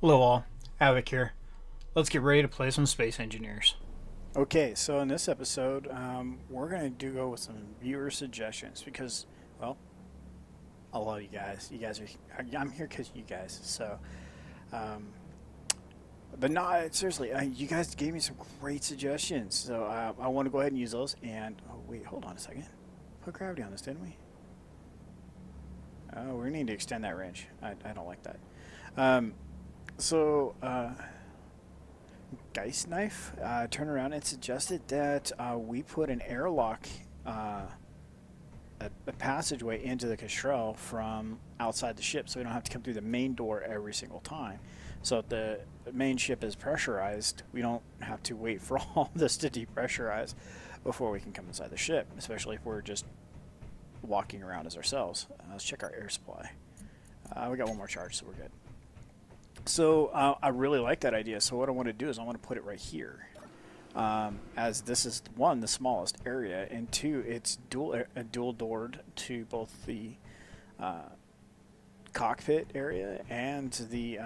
Hello all, Havoc here. Let's get ready to play some Space Engineers. Okay, so in this episode, we're going to go with some viewer suggestions because, well, I love you guys. You guys are, I'm here because you guys. So, um, but no, seriously, you guys gave me some great suggestions. So I want to go ahead and use those. And, oh, wait, hold on a second. Put gravity on this, didn't we? Oh, we need to extend that range. I don't like that. Um, so, Geist Knife turned around and suggested that we put an airlock, a passageway into the Kestrel from outside the ship so we don't have to come through the main door every single time. So if the main ship is pressurized, we don't have to wait for all this to depressurize before we can come inside the ship, especially if we're just walking around as ourselves. Let's check our air supply. We got one more charge, so we're good. So I really like that idea. So what I want to do is I want to put it right here, as this is one, the smallest area, and two, it's dual doored to both the cockpit area and the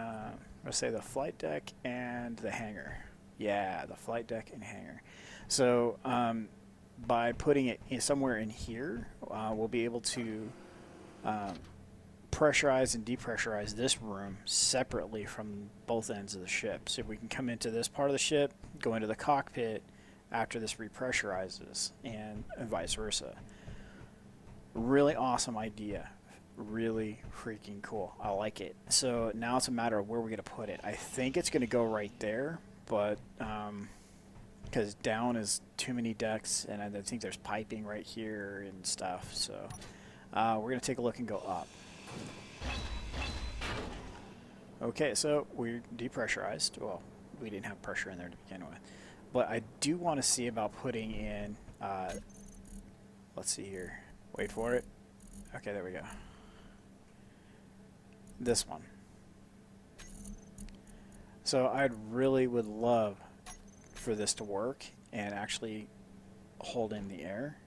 let's say the flight deck and the hangar. Yeah, the flight deck and hangar. So by putting it somewhere in here, we'll be able to pressurize and depressurize this room separately from both ends of the ship. So we can come into this part of the ship, go into the cockpit after this repressurizes, and vice versa. Really awesome idea. Really freaking cool. I like it. So now it's a matter of where we're going to put it. I think it's going to go right there, but because down is too many decks, and I think there's piping right here and stuff. So we're going to take a look and go up. Okay, so we're depressurized. Well, we didn't have pressure in there to begin with. But I do want to see about putting in, let's see here. Wait for it. Okay, there we go. This one. So I really would love for this to work and actually hold in the air.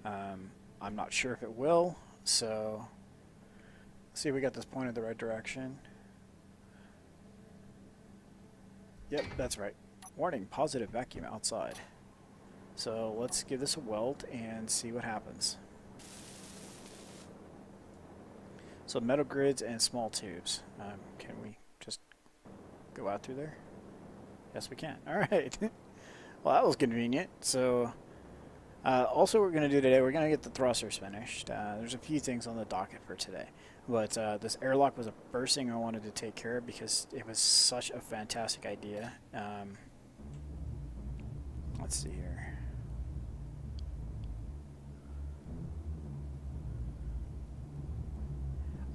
I'm not sure if it will, so let's see if we got this pointed the right direction. Yep, that's right. Warning, positive vacuum outside. So let's give this a weld and see what happens. So metal grids and small tubes. Can we just go out through there? Yes, we can. All right. Well, that was convenient. So also what we're going to do today, we're going to get the thrusters finished. There's a few things on the docket for today. But this airlock was the first thing I wanted to take care of because it was such a fantastic idea. Let's see here.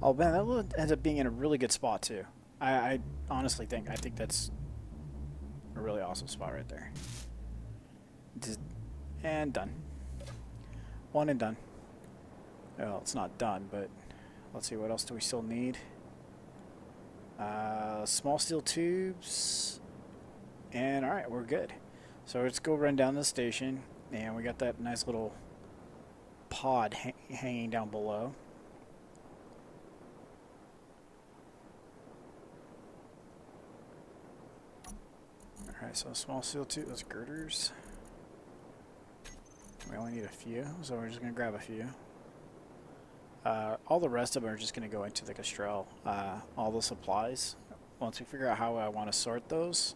Oh man, that will end up being in a really good spot too. I honestly think that's a really awesome spot right there. And done. One and done. Well, it's not done, but let's see, what else do we still need? Small steel tubes. And alright, we're good. So let's go run down the station. And we got that nice little pod hanging down below. Alright, so small steel tube, those girders. We only need a few, so we're just going to grab a few. All the rest of them are just going to go into the Kestrel. All the supplies, once we figure out how I want to sort those,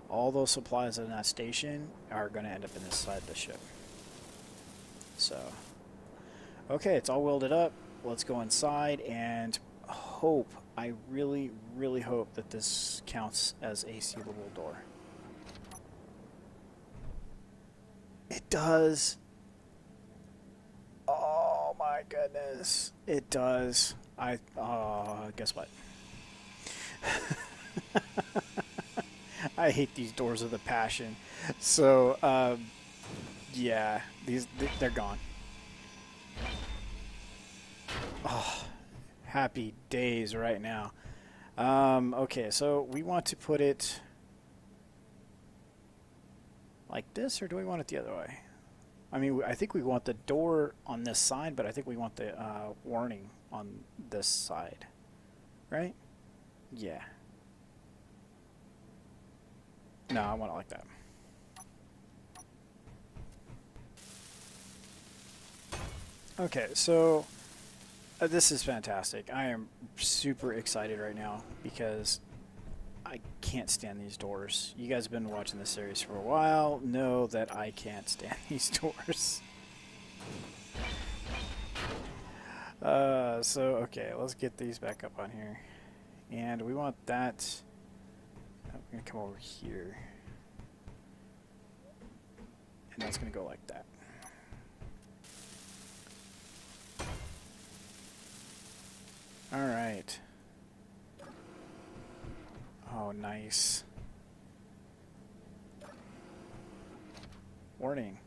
all those supplies in that station are going to end up in this side of the ship. So, okay, it's all welded up. Let's go inside and hope, I really, really hope that this counts as a sealable door. It does. Oh my goodness. It does. Guess what? I hate these doors with a passion. So, yeah, they're gone. Oh, happy days right now. Okay, so we want to put it like this, or do we want it the other way? I mean, I think we want the door on this side, but I think we want the warning on this side, right? Yeah. No, I want it like that. Okay, so this is fantastic. I am super excited right now because I can't stand these doors. You guys have been watching this series for a while, know that I can't stand these doors. Okay, let's get these back up on here. And we want that. I'm going to come over here. And that's going to go like that. Alright. Oh, nice. Warning.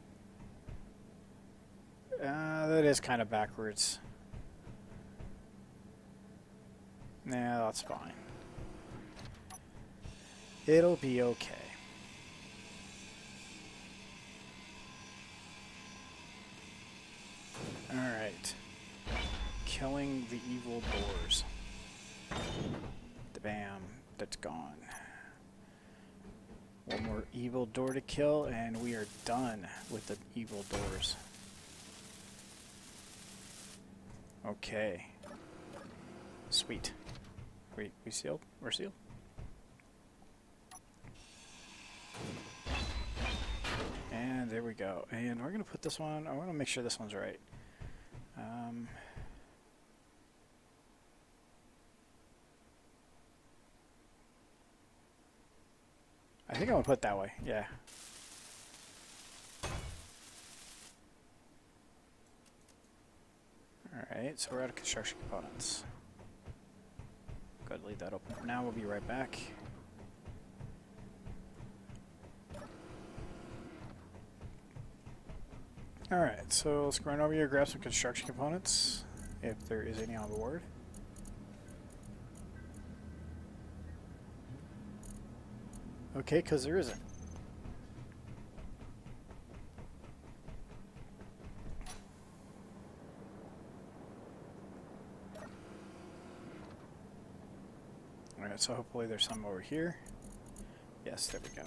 That is kind of backwards. Nah, that's fine. It'll be okay. Alright. Killing the evil doors. Bam. That's gone. One more evil door to kill, and we are done with the evil doors. Okay. Sweet. Wait, we sealed? We're sealed? And there we go. And we're going to put this one, I want to make sure this one's right. I think I'm going to put it that way, yeah. Alright, so we're out of construction components. Go ahead and leave that open for now, we'll be right back. Alright, so let's go right over here, grab some construction components, if there is any on board. Okay, because there isn't. Alright, so hopefully there's some over here. Yes, there we go.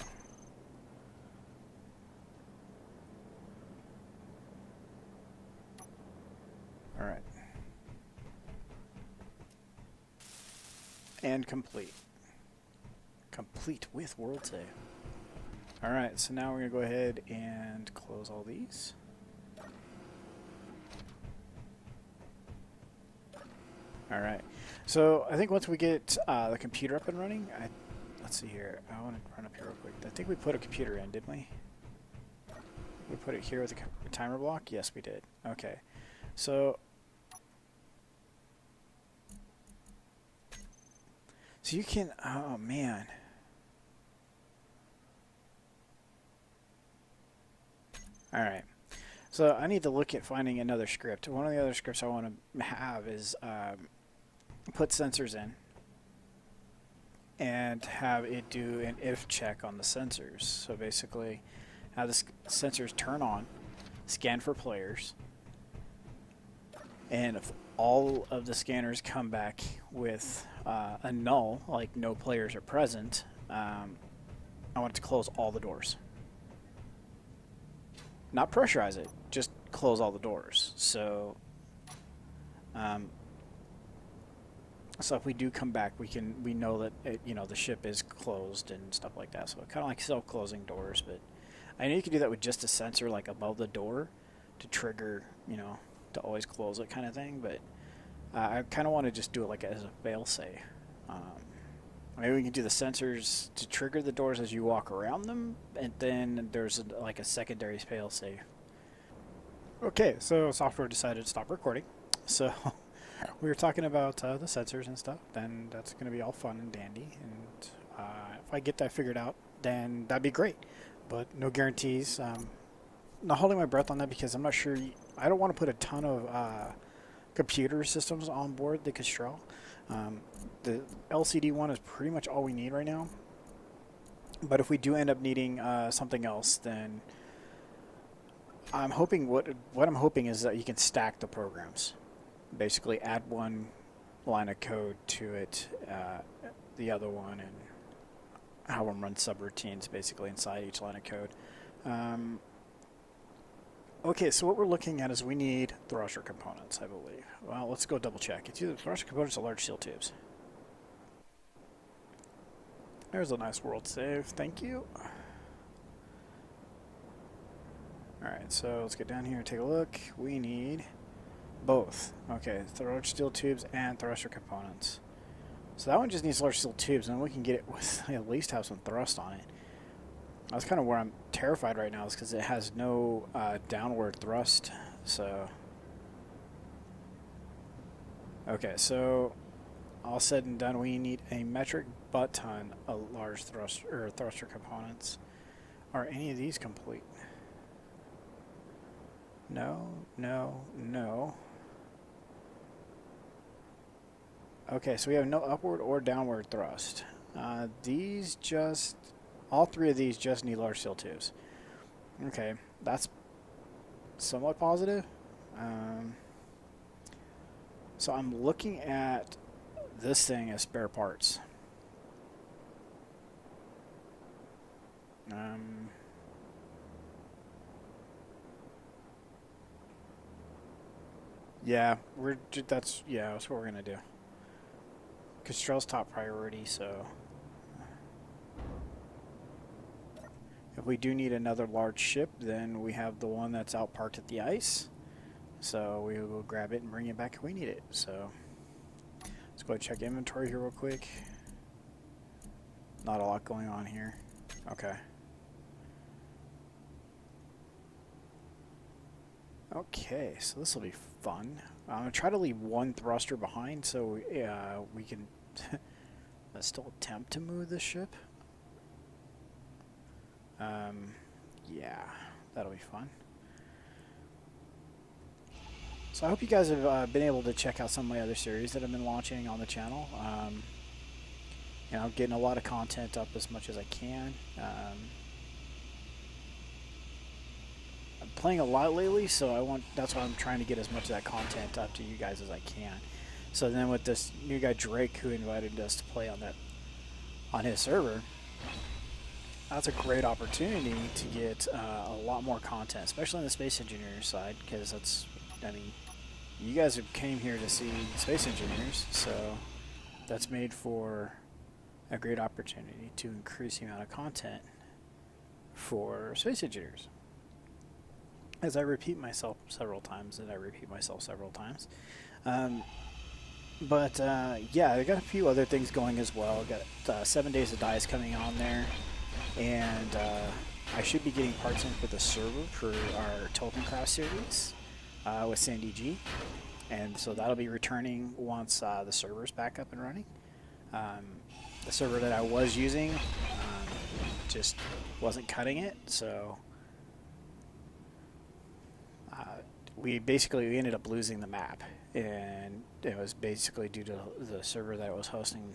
Alright. And complete. Complete with world save. Alright, so now we're going to go ahead and close all these. Alright, so I think once we get the computer up and running, let's see here, I want to run up here real quick. I think we put a computer in, didn't we? We put it here with a timer block? Yes, we did. Okay, so you can, oh man. Alright, so I need to look at finding another script. One of the other scripts I want to have is put sensors in and have it do an if check on the sensors. So basically have the sensors turn on, scan for players, and if all of the scanners come back with a null, like no players are present, I want it to close all the doors. Not pressurize it, just close all the doors. So, so if we do come back, we know that the ship is closed and stuff like that. So kind of like self-closing doors, but I know you can do that with just a sensor like above the door to trigger, to always close it kind of thing. But I kind of want to just do it like as a fail-safe. Maybe we can do the sensors to trigger the doors as you walk around them, and then there's like a secondary fail-safe. Okay, so software decided to stop recording. So we were talking about the sensors and stuff, then that's going to be all fun and dandy. And if I get that figured out, then that'd be great. But no guarantees. I'm not holding my breath on that because I'm not sure. I don't want to put a ton of computer systems on board the Kestrel. The LCD one is pretty much all we need right now. But if we do end up needing something else, then I'm hoping what I'm hoping is that you can stack the programs. Basically, add one line of code to it, the other one, and how I'm run subroutines basically inside each line of code. Okay, so what we're looking at is we need thruster components, I believe. Well, let's go double check. It's either thruster components or large steel tubes. There's a nice world save, thank you. Alright, so let's get down here and take a look. We need both. Okay, large steel tubes and thruster components. So that one just needs large steel tubes, and we can get it with at least have some thrust on it. That's kind of where I'm terrified right now, is because it has no downward thrust. So, okay, so all said and done, we need a metric butt ton of large thruster components. Are any of these complete? No, no, no. Okay, so we have no upward or downward thrust. All three of these just need large steel tubes. Okay, that's somewhat positive. So I'm looking at this thing as spare parts. Yeah, that's what we're gonna do. Kestrel's top priority, so if we do need another large ship, then we have the one that's out parked at the ice. So we will grab it and bring it back if we need it. So let's go ahead and check inventory here real quick. Not a lot going on here. Okay. Okay, so this will be fun. I'm going to try to leave one thruster behind so we can still attempt to move this ship. Yeah, that'll be fun. So I hope you guys have been able to check out some of my other series that I've been launching on the channel. You know, getting a lot of content up as much as I can. I'm playing a lot lately, so that's why I'm trying to get as much of that content up to you guys as I can. So then with this new guy Drake, who invited us to play on his server, that's a great opportunity to get a lot more content, especially on the space engineer side, because I mean, you guys came here to see space engineers, so that's made for a great opportunity to increase the amount of content for space engineers. As I repeat myself several times, yeah, I got a few other things going as well. I got 7 Days to Die is coming on there, and I should be getting parts in for the server for our Tokencraft series with Sandy G, and so that'll be returning once the server's back up and running. The server that I was using just wasn't cutting it, so we ended up losing the map, and it was basically due to the server that I was hosting.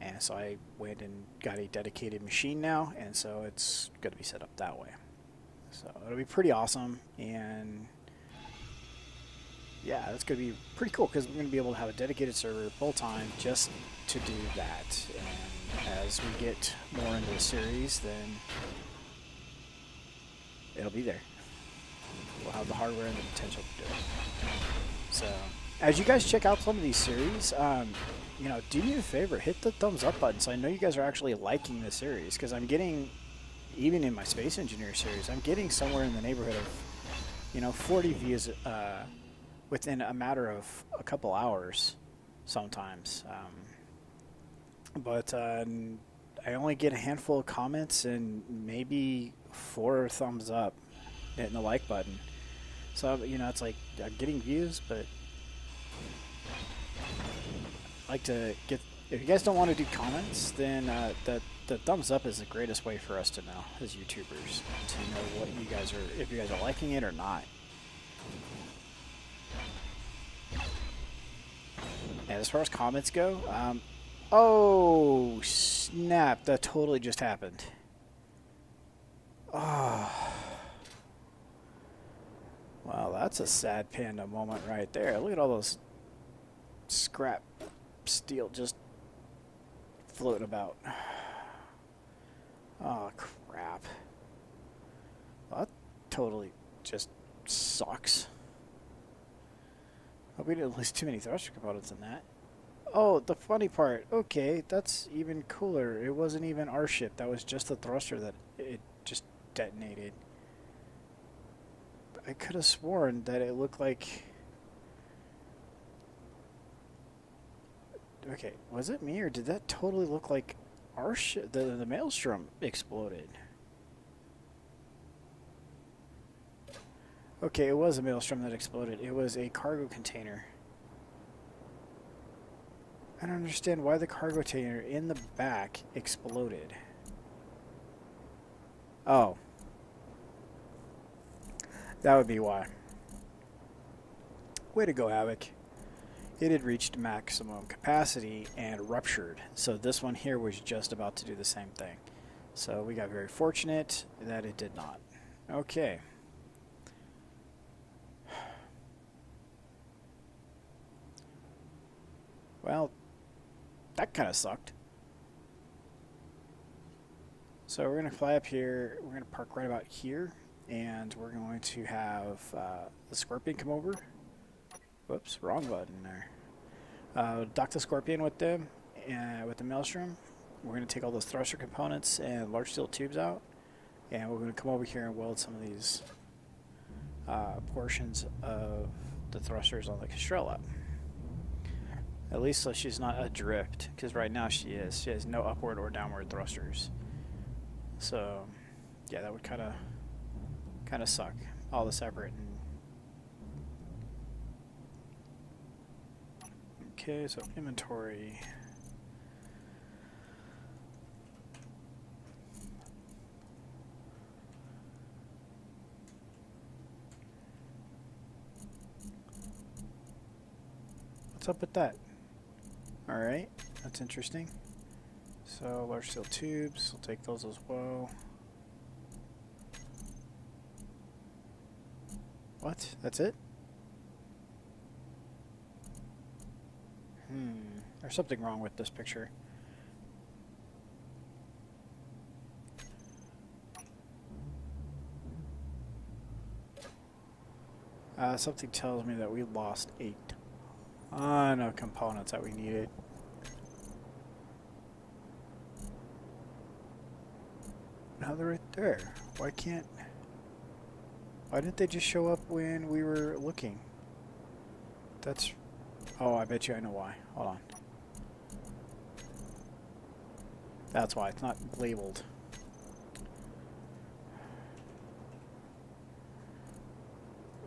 And so I went and got a dedicated machine now, and so it's going to be set up that way. So it'll be pretty awesome, and yeah, that's going to be pretty cool because we're going to be able to have a dedicated server full time just to do that. And as we get more into the series, then it'll be there. We'll have the hardware and the potential to do it. So as you guys check out some of these series, you know, do me a favor, hit the thumbs up button so I know you guys are actually liking the series, because I'm getting, even in my Space Engineer series, I'm getting somewhere in the neighborhood of, you know, 40 views within a matter of a couple hours sometimes. But I only get a handful of comments and maybe 4 thumbs up, hitting the like button. So, you know, it's like I'm getting views, but I like to get, if you guys don't want to do comments, then the thumbs up is the greatest way for us to know as YouTubers, to know what you guys are, if you guys are liking it or not. And as far as comments go, oh snap, that totally just happened. Oh. Wow, that's a sad panda moment right there. Look at all those scrap steel just floating about. Oh, crap. Well, that totally just sucks. Hope we didn't lose too many thruster components in that. Oh, the funny part. Okay, that's even cooler. It wasn't even our ship. That was just the thruster that it just detonated. I could have sworn that it looked like... Okay, was it me or did that totally look like our ship? The Maelstrom exploded. Okay, it was a Maelstrom that exploded. It was a cargo container. I don't understand why the cargo container in the back exploded. Oh. That would be why. Way to go, Havoc. It had reached maximum capacity and ruptured. So this one here was just about to do the same thing. So we got very fortunate that it did not. Okay. Well, that kind of sucked. So we're going to fly up here. We're going to park right about here. And we're going to have the Scorpion come over. Whoops, wrong button there. Dock the Scorpion with them, with the Maelstrom. We're going to take all those thruster components and large steel tubes out. And we're going to come over here and weld some of these portions of the thrusters on the Kestrel up. At least so she's not adrift, because right now she is. She has no upward or downward thrusters. So, yeah, that would kind of suck. All the separate. Okay, so inventory. What's up with that? Alright, that's interesting. So, large steel tubes, we'll take those as well. What? That's it? There's something wrong with this picture. Something tells me that we lost 8 ton of components that we needed. Now they're right there. Why didn't they just show up when we were looking? That's... Oh, I bet you I know why. Hold on. That's why. It's not labeled.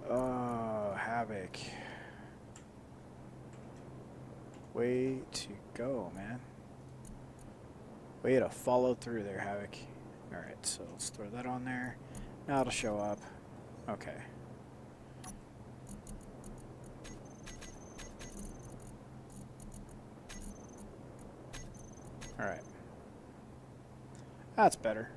Oh, Havoc. Way to go, man. Way to follow through there, Havoc. Alright, so let's throw that on there. Now it'll show up. Okay. Alright. That's better.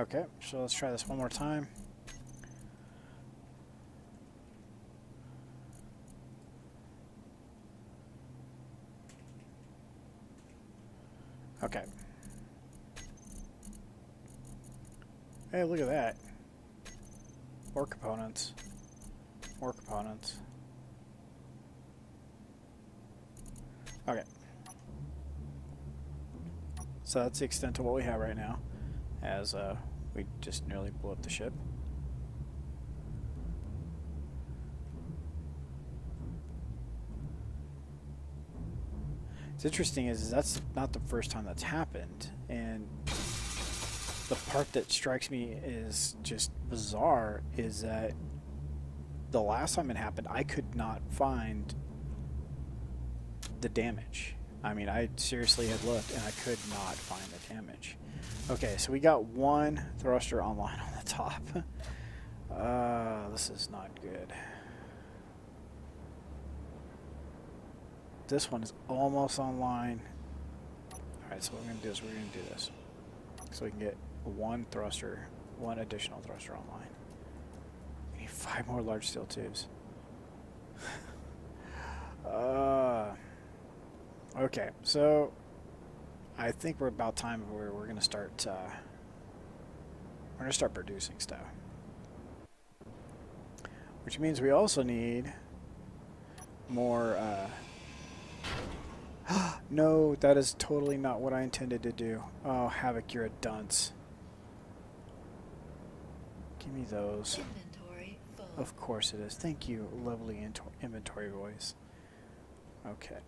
Okay, so let's try this one more time. Okay. Hey, look at that. More components. More components. Okay. So that's the extent of what we have right now, as we just nearly blew up the ship. What's interesting is that's not the first time that's happened, and the part that strikes me is just bizarre is that the last time it happened, I could not find the damage. I mean, I seriously had looked and I could not find the damage. Okay, so we got one thruster online on the top. This is not good. This one is almost online. Alright, so what we're going to do is we're going to do this. So we can get one additional thruster online. We need 5 more large steel tubes. Okay, so I think we're about time where we're gonna start producing stuff. Which means we also need more no, that is totally not what I intended to do. Oh, Havoc, you're a dunce. Give me those. Inventory full. Of course it is. Thank you, lovely inventory voice. Okay.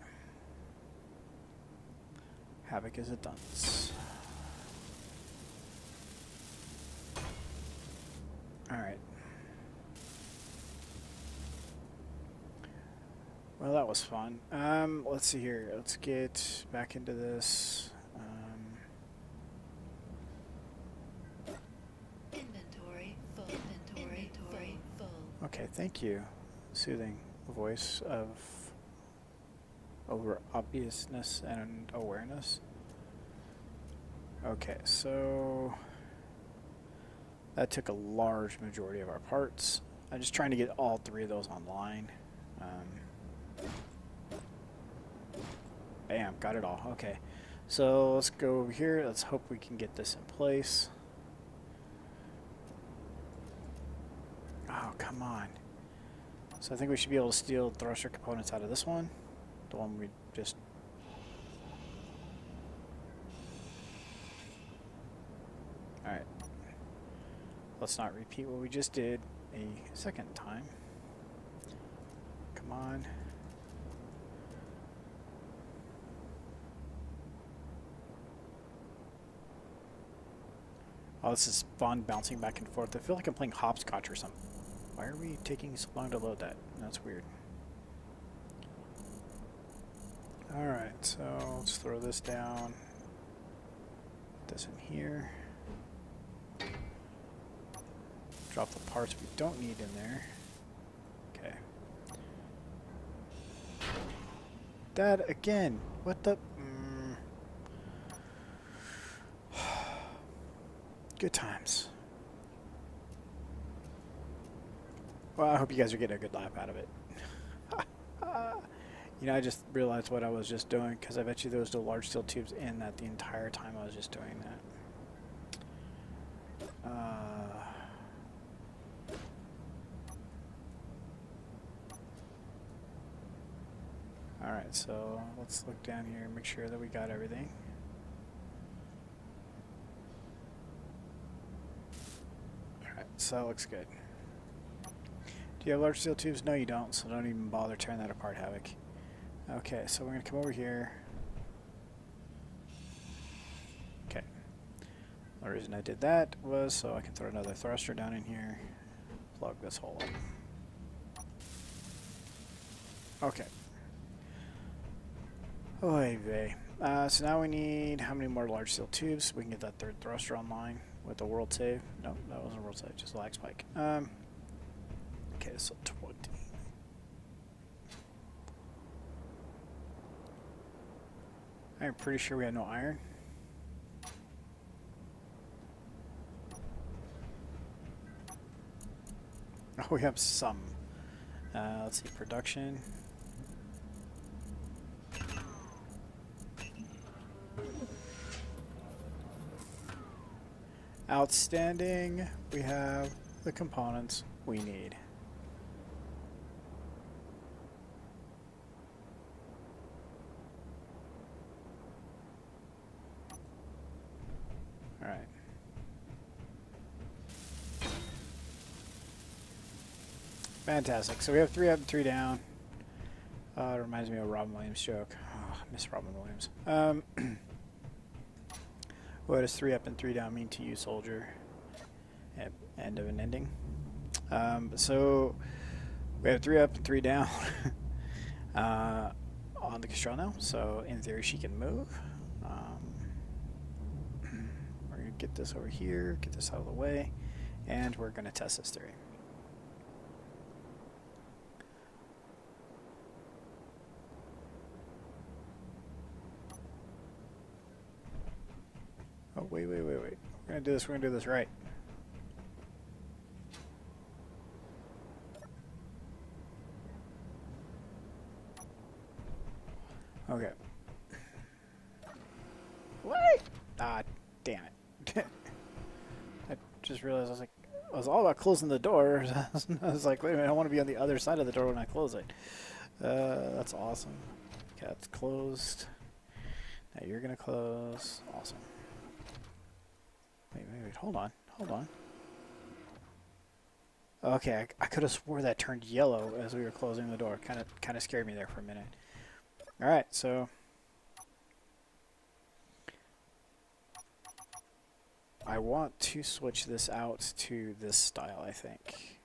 Havoc is a dunce. Alright. Well, that was fun. Let's see here. Let's get back into this. Inventory full. Inventory full. Okay, thank you. Soothing voice of over obviousness and awareness. Okay, so that took a large majority of our parts. I'm just trying to get all 3 of those online. Bam, got it all. Okay, so let's go over here. Let's hope we can get this in place. Oh, come on. So I think we should be able to steal thruster components out of this one. The one we just... Alright. Let's not repeat what we just did a second time. Come on. Oh, this is fun, bouncing back and forth. I feel like I'm playing hopscotch or something. Why are we taking so long to load that? That's weird. Alright, so let's throw this down. Put this in here. Drop the parts we don't need in there. Okay. That again. What the... Good times. Well, I hope you guys are getting a good laugh out of it. You know, I just realized what I was just doing, because I bet you there was no large steel tubes in that the entire time I was just doing that. Alright, so let's look down here and make sure that we got everything. Alright, so that looks good. Do you have large steel tubes? No, you don't, so don't even bother tearing that apart, Havoc. Okay, so we're going to come over here. Okay. The reason I did that was so I can throw another thruster down in here, plug this hole up. Okay. Oy vey. So now we need how many more large steel tubes so we can get that 3rd thruster online with the world save. No, that wasn't a world save, just a lag spike. Okay, so 20. I'm pretty sure we had no iron. Oh, we have some. Let's see, production. Outstanding. We have the components we need. All right. Fantastic. So we have 3 up and 3 down. It reminds me of a Robin Williams joke. Oh, I miss Robin Williams. What does 3 up and 3 down mean to you, soldier? End of an ending. So we have 3 up and 3 down on the Kestrel now. So in theory, she can move. We're going to get this over here, get this out of the way, and we're going to test this theory. Oh, wait. We're gonna do this. We're gonna do this right. Okay. What? Ah, damn it. I just realized I was all about closing the door. I was like, wait a minute, I want to be on the other side of the door when I close it. That's awesome. Okay, that's closed. Now you're gonna close. Awesome. Wait, hold on. Okay, I could have swore that turned yellow as we were closing the door. Kind of scared me there for a minute. All right, so I want to switch this out to this style, I think.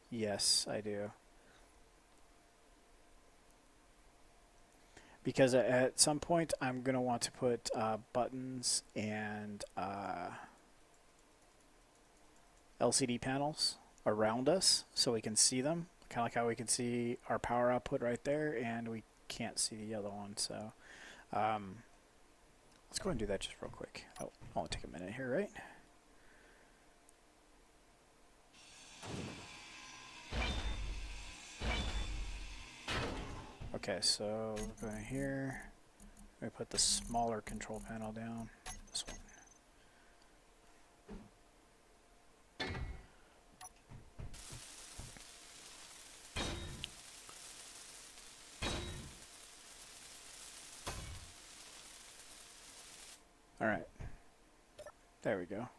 Yes, I do. Because at some point I'm going to want to put buttons and LCD panels around us so we can see them. Kind of like how we can see our power output right there and we can't see the other one. So let's go ahead and do that just real quick. Oh, it'll only take a minute here, right? Okay, so we're going here. We put the smaller control panel down. This one. All right. There we go.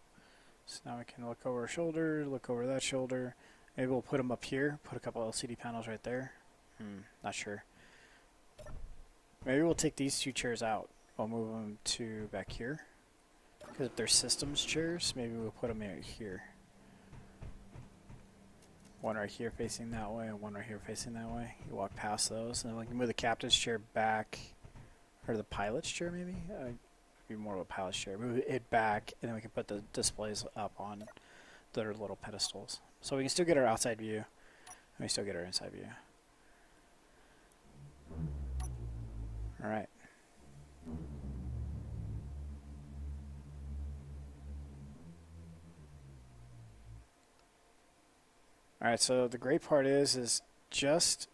So now we can look over our shoulder, look over that shoulder. Maybe we'll put them up here. Put a couple LCD panels right there. Not sure. Maybe we'll take these two chairs out. I'll move them to back here. Because if they're systems chairs, maybe we'll put them right here. One right here facing that way, and one right here facing that way. You walk past those, and then we can move the captain's chair back, or the pilot's chair maybe? Be more of a pilot's chair. Move it back, and then we can put the displays up on their little pedestals. So we can still get our outside view, and we still get our inside view. Alright. Alright, so the great part is just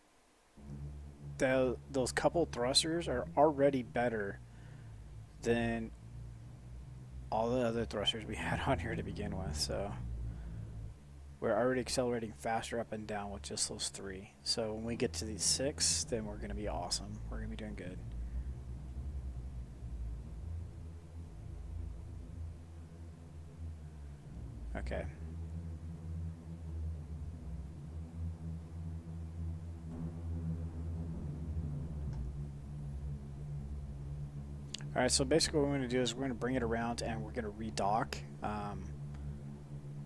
those couple thrusters are already better than all the other thrusters we had on here to begin with. So we're already accelerating faster up and down with just those three. So when we get to these 6, then we're going to be awesome. We're going to be doing good. Okay. Alright, so basically what we're going to do is we're going to bring it around and we're going to redock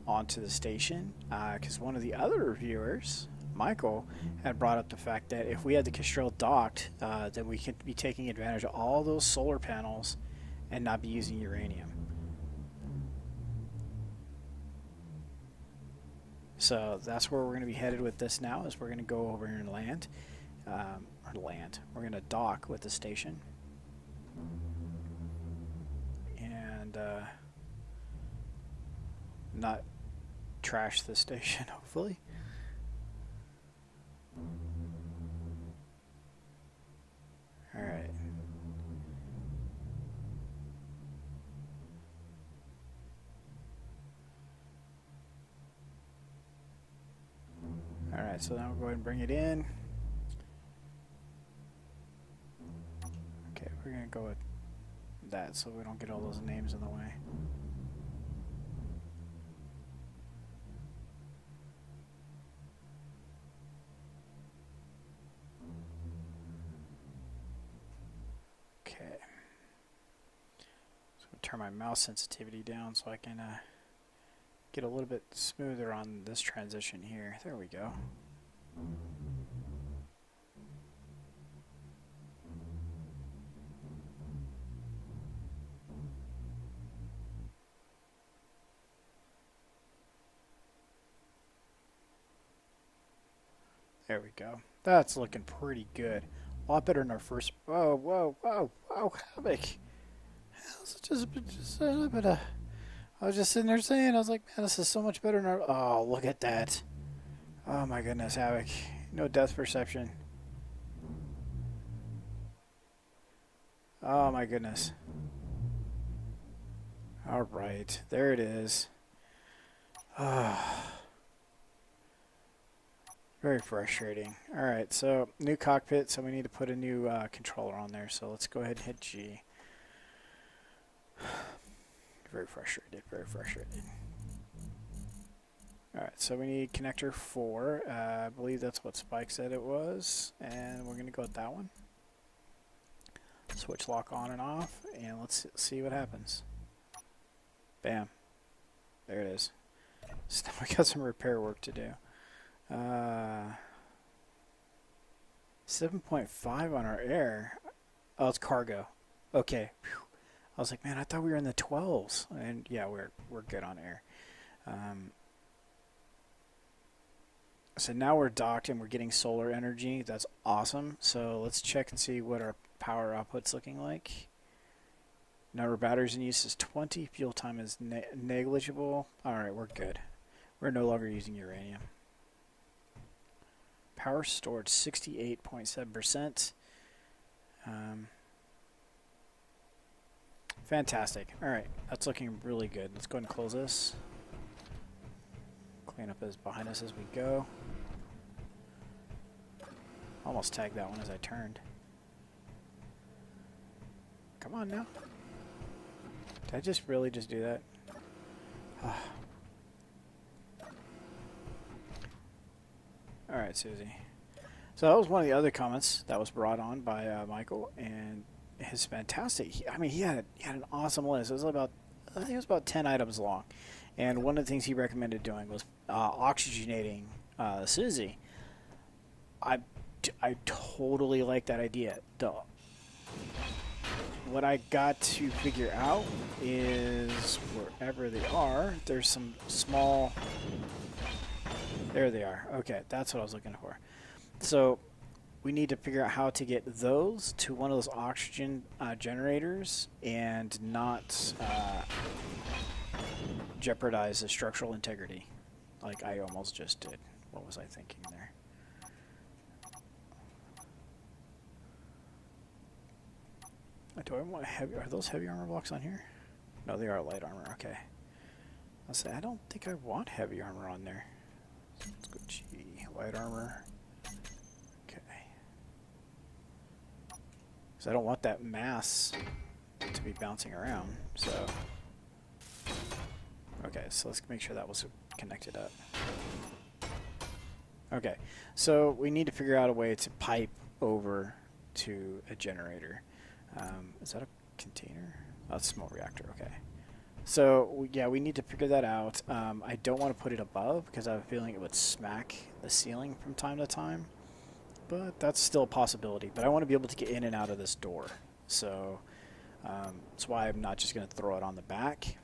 onto the station. Because one of the other reviewers, Michael, had brought up the fact that if we had the Kestrel docked, then we could be taking advantage of all those solar panels and not be using uranium. So that's where we're going to be headed with this now, is we're going to go over here and land. We're going to dock with the station. And not trash the station, hopefully. Alright. Alright, so now we'll go ahead and bring it in. Okay, we're going to go with that so we don't get all those names in the way. Okay. So turn my mouse sensitivity down so I can get a little bit smoother on this transition here. There we go. There we go. That's looking pretty good. A lot better than our first. Whoa, Havoc. It's just a little bit of. I was just sitting there saying, I was like, man, this is so much better than our... Oh, look at that. Oh my goodness, Havoc. No depth perception. Oh my goodness. Alright, there it is. Very frustrating. Alright, so new cockpit, so we need to put a new controller on there. So let's go ahead and hit G. Very frustrated, very frustrated. Alright, so we need connector 4. I believe that's what Spike said it was. And we're going to go with that one. Switch lock on and off, and let's see what happens. Bam. There it is. So now we got some repair work to do. 7.5 on our air. Oh, it's cargo. Okay. Whew. I was like, man, I thought we were in the 12s. And yeah, we're good on air. So now we're docked and we're getting solar energy. That's awesome. So let's check and see what our power output's looking like. Number of batteries in use is 20. Fuel time is negligible. Alright, we're good. We're no longer using uranium. Power stored 68.7%. Fantastic. Alright, that's looking really good. Let's go ahead and close this. Clean up as behind us as we go. Almost tagged that one as I turned. Come on now. Did I just really just do that? Alright, Susie. So that was one of the other comments that was brought on by Michael, and his fantastic. He had an awesome list. It was about, I think it was about 10 items long, and one of the things he recommended doing was oxygenating Susie. I totally like that idea. What I got to figure out is wherever they are, there's some small... There they are. Okay, that's what I was looking for. So we need to figure out how to get those to one of those oxygen generators and not jeopardize the structural integrity like I almost just did. What was I thinking there? Do I want heavy? Are those heavy armor blocks on here? No, they are light armor. Okay. I'll say I don't think I want heavy armor on there. Let's go G. Light armor. Okay. Because I don't want that mass to be bouncing around. So. Okay, so let's make sure that was connected up. Okay, so we need to figure out a way to pipe over to a generator. Is that a container? Oh, it's a small reactor, okay. So, yeah, we need to figure that out. I don't want to put it above because I have a feeling it would smack the ceiling from time to time. But that's still a possibility. But I want to be able to get in and out of this door. So, that's why I'm not just going to throw it on the back.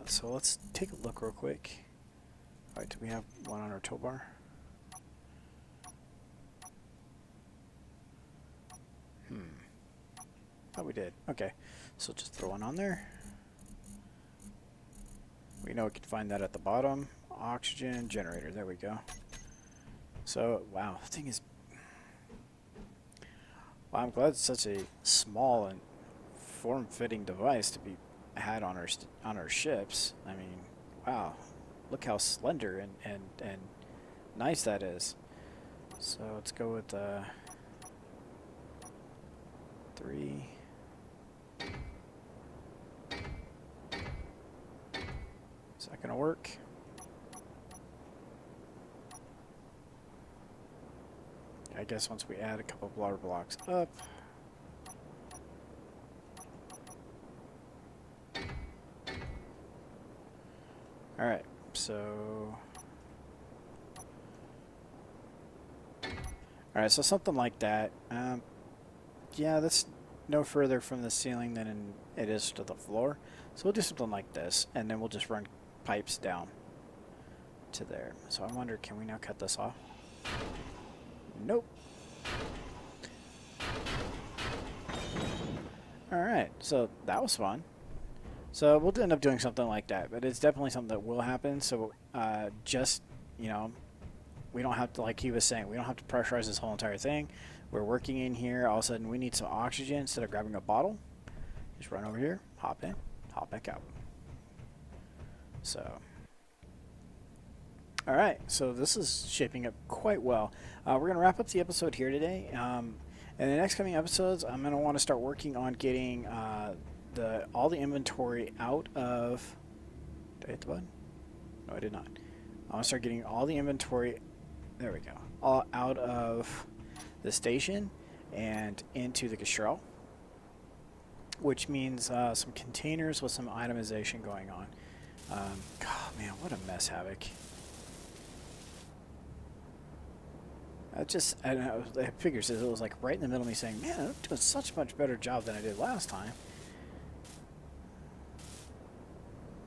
So let's take a look real quick. Alright, do we have one on our tow bar? Thought we did. Okay, so just throw one on there. We know we can find that at the bottom. Oxygen generator, there we go. So, wow, the thing is... Wow, I'm glad it's such a small and form-fitting device to be had on our ships. I mean, wow, look how slender and nice that is. So let's go with 3. Is that gonna work? I guess once we add a couple of water blocks up. Alright, so... Alright, so something like that. Yeah, that's no further from the ceiling than it is to the floor. So we'll do something like this, and then we'll just run pipes down to there. So I wonder, can we now cut this off? Nope. Alright, so that was fun. So we'll end up doing something like that, but it's definitely something that will happen. So just, you know, we don't have to, like he was saying, we don't have to pressurize this whole entire thing. We're working in here. All of a sudden, we need some oxygen. Instead of grabbing a bottle, just run over here, hop in, hop back out. So, all right. So this is shaping up quite well. We're going to wrap up the episode here today. In the next coming episodes, I'm going to want to start working on getting all the inventory out of. Did I hit the button? No, I did not. I want to start getting all the inventory. There we go. All out of the station and into the Kestrel, which means some containers with some itemization going on. God, man, what a mess, Havoc. I figured it was like right in the middle of me saying, man, I'm doing such a much better job than I did last time.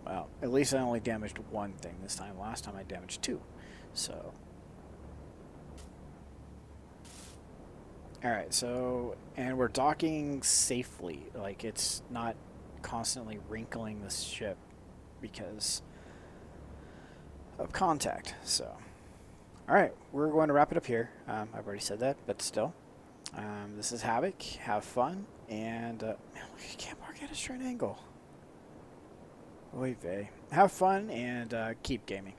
Well, at least I only damaged one thing this time. Last time I damaged two. So. Alright, so, and we're docking safely. Like, it's not constantly wrinkling the ship because of contact. So, alright, we're going to wrap it up here. I've already said that, but still. This is Havoc. Have fun. And, man, look, I can't mark at a straight angle. Oy vey. Have fun and keep gaming.